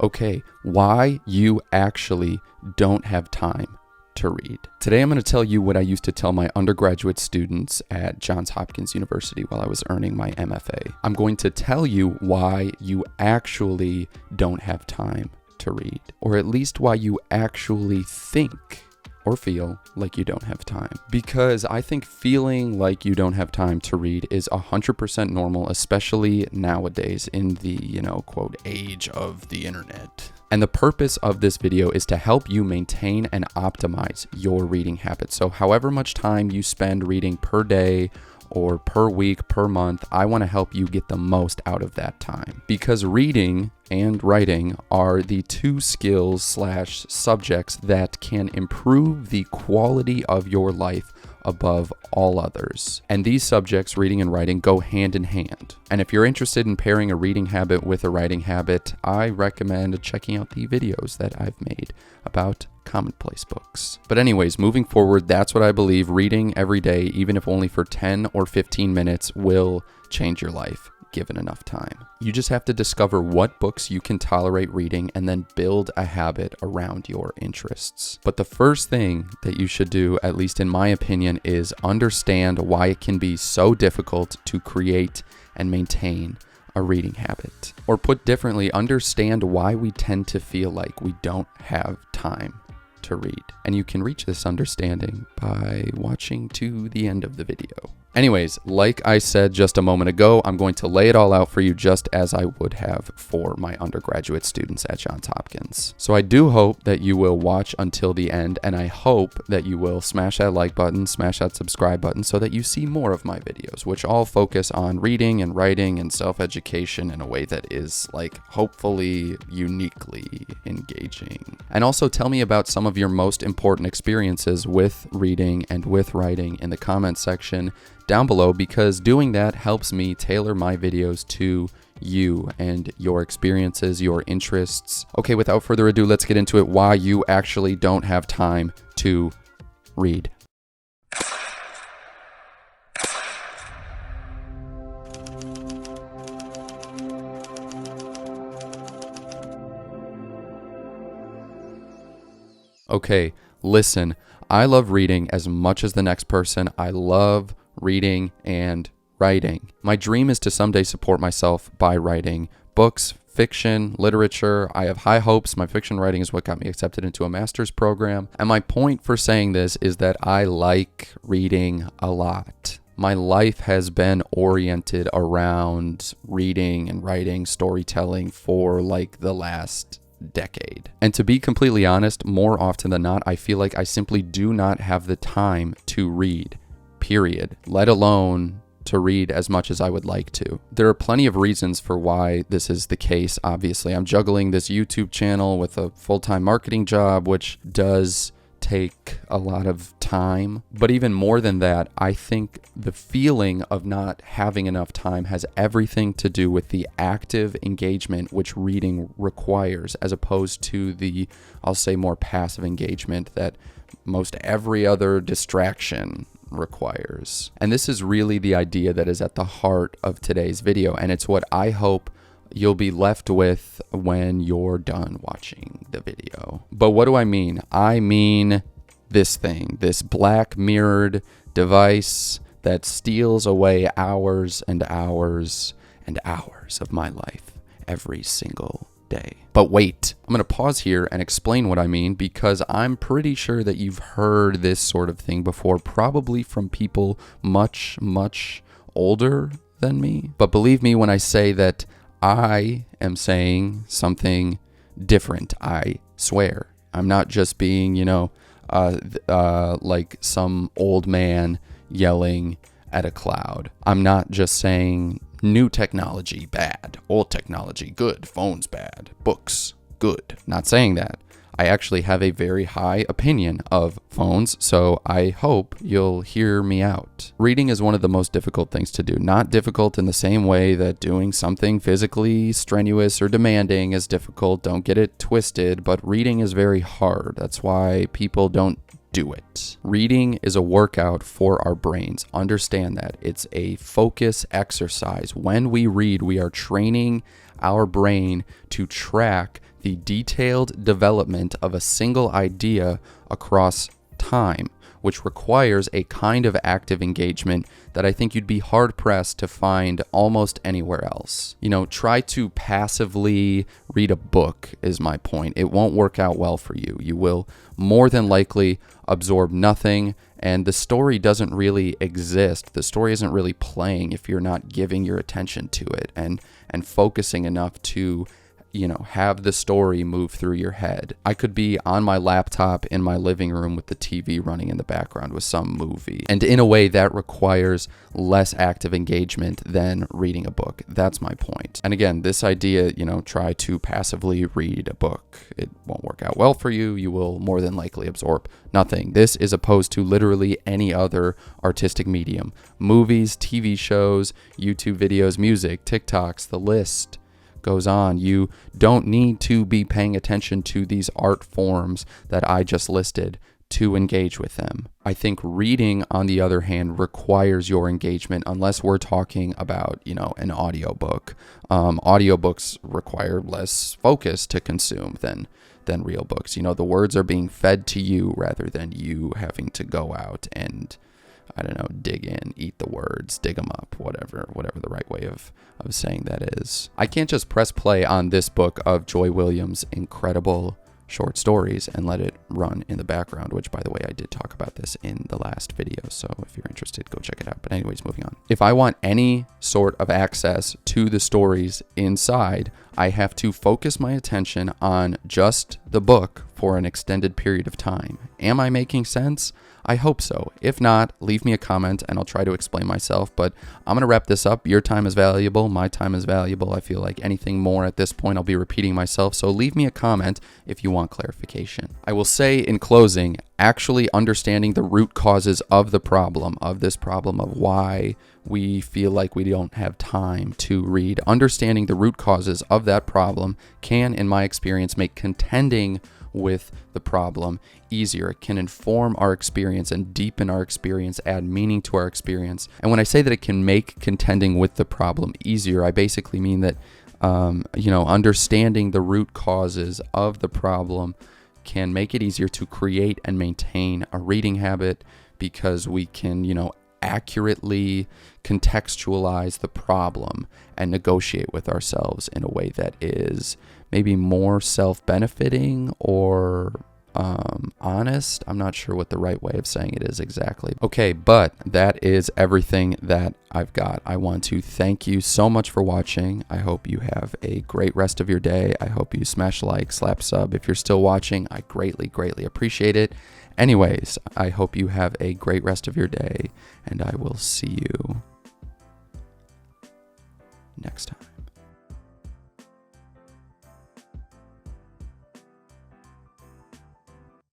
Okay, why you actually don't have time to read. Today I'm going to tell you what I used to tell my undergraduate students at Johns Hopkins University while I was earning my MFA. I'm going to tell you why you actually don't have time to read, or at least why you actually think or feel like you don't have time. Because I think feeling like you don't have time to read is 100% normal, especially nowadays in the, quote, age of the internet. And the purpose of this video is to help you maintain and optimize your reading habits. So however much time you spend reading per day or per week, per month, I want to help you get the most out of that time. Because reading and writing are the two skills/subjects that can improve the quality of your life above all others. And these subjects, reading and writing, go hand in hand. And if you're interested in pairing a reading habit with a writing habit, I recommend checking out the videos that I've made about commonplace books. But anyways, moving forward, that's what I believe. Reading every day, even if only for 10 or 15 minutes, will change your life, given enough time. You just have to discover what books you can tolerate reading and then build a habit around your interests. But the first thing that you should do, at least in my opinion, is understand why it can be so difficult to create and maintain a reading habit. Or put differently, understand why we tend to feel like we don't have time to read. And you can reach this understanding by watching to the end of the video. Anyways, like I said just a moment ago, I'm going to lay it all out for you just as I would have for my undergraduate students at Johns Hopkins. So I do hope that you will watch until the end, and I hope that you will smash that like button, smash that subscribe button so that you see more of my videos, which all focus on reading and writing and self-education in a way that is, hopefully uniquely engaging. And also tell me about some of your most important experiences with reading and with writing in the comments section down below, because doing that helps me tailor my videos to you and your experiences, your interests. Okay, without further ado, let's get into it. Why you actually don't have time to read. Okay, listen, I love reading as much as the next person. I love reading and writing. My dream is to someday support myself by writing books, fiction, literature. I have high hopes. My fiction writing is what got me accepted into a master's program. And my point for saying this is that I like reading a lot. My life has been oriented around reading and writing, storytelling for the last decade. And to be completely honest, more often than not, I feel like I simply do not have the time to read, period, let alone to read as much as I would like to. There are plenty of reasons for why this is the case. Obviously, I'm juggling this YouTube channel with a full-time marketing job, which does take a lot of time. But even more than that, I think the feeling of not having enough time has everything to do with the active engagement which reading requires, as opposed to the, I'll say, more passive engagement that most every other distraction requires. And this is really the idea that is at the heart of today's video, and it's what I hope you'll be left with when you're done watching the video. But what do I mean? I mean this thing, this black mirrored device that steals away hours and hours and hours of my life every single day. But wait, I'm going to pause here and explain what I mean, because I'm pretty sure that you've heard this sort of thing before, probably from people much, much older than me. But believe me when I say that I am saying something different. I swear. I'm not just being, like some old man yelling at a cloud. I'm not just saying new technology bad, old technology good, phones bad, books good. Not saying that. I actually have a very high opinion of phones, so I hope you'll hear me out. Reading is one of the most difficult things to do. Not difficult in the same way that doing something physically strenuous or demanding is difficult. Don't get it twisted, but reading is very hard. That's why people don't do it. Reading is a workout for our brains. Understand that. It's a focus exercise. When we read, we are training our brain to track the detailed development of a single idea across time, which requires a kind of active engagement that I think you'd be hard-pressed to find almost anywhere else. Try to passively read a book is my point. It won't work out well for you. You will more than likely absorb nothing, and the story doesn't really exist. The story isn't really playing if you're not giving your attention to it and focusing enough to have the story move through your head. I could be on my laptop in my living room with the TV running in the background with some movie. And in a way that requires less active engagement than reading a book. That's my point. And again, this idea, try to passively read a book. It won't work out well for you. You will more than likely absorb nothing. This is opposed to literally any other artistic medium. Movies, TV shows, YouTube videos, music, TikToks, the list goes on. You don't need to be paying attention to these art forms that I just listed to engage with them. I think reading, on the other hand, requires your engagement unless we're talking about, an audiobook. Audiobooks require less focus to consume than real books. The words are being fed to you rather than you having to go out and dig in, eat the words, dig them up, whatever the right way of saying that is. I can't just press play on this book of Joy Williams' incredible short stories and let it run in the background, which, by the way, I did talk about this in the last video, so if you're interested, go check it out. But anyways, moving on. If I want any sort of access to the stories inside, I have to focus my attention on just the book for an extended period of time. Am I making sense? I hope so. If not, leave me a comment and I'll try to explain myself, but I'm going to wrap this up. Your time is valuable. My time is valuable. I feel like anything more at this point, I'll be repeating myself, so leave me a comment if you want clarification. I will say in closing, actually understanding the root causes of the problem, of this problem of why we feel like we don't have time to read, understanding the root causes of that problem can, in my experience, make contending with the problem easier. It can inform our experience and deepen our experience, add meaning to our experience. And when I say that it can make contending with the problem easier, I basically mean that understanding the root causes of the problem can make it easier to create and maintain a reading habit, because we can accurately contextualize the problem and negotiate with ourselves in a way that is maybe more self-benefiting or honest. I'm not sure what the right way of saying it is exactly. Okay, but that is everything that I've got. I want to thank you so much for watching. I hope you have a great rest of your day. I hope you smash like, slap sub. If you're still watching, I greatly appreciate it. Anyways, I hope you have a great rest of your day, and I will see you next time.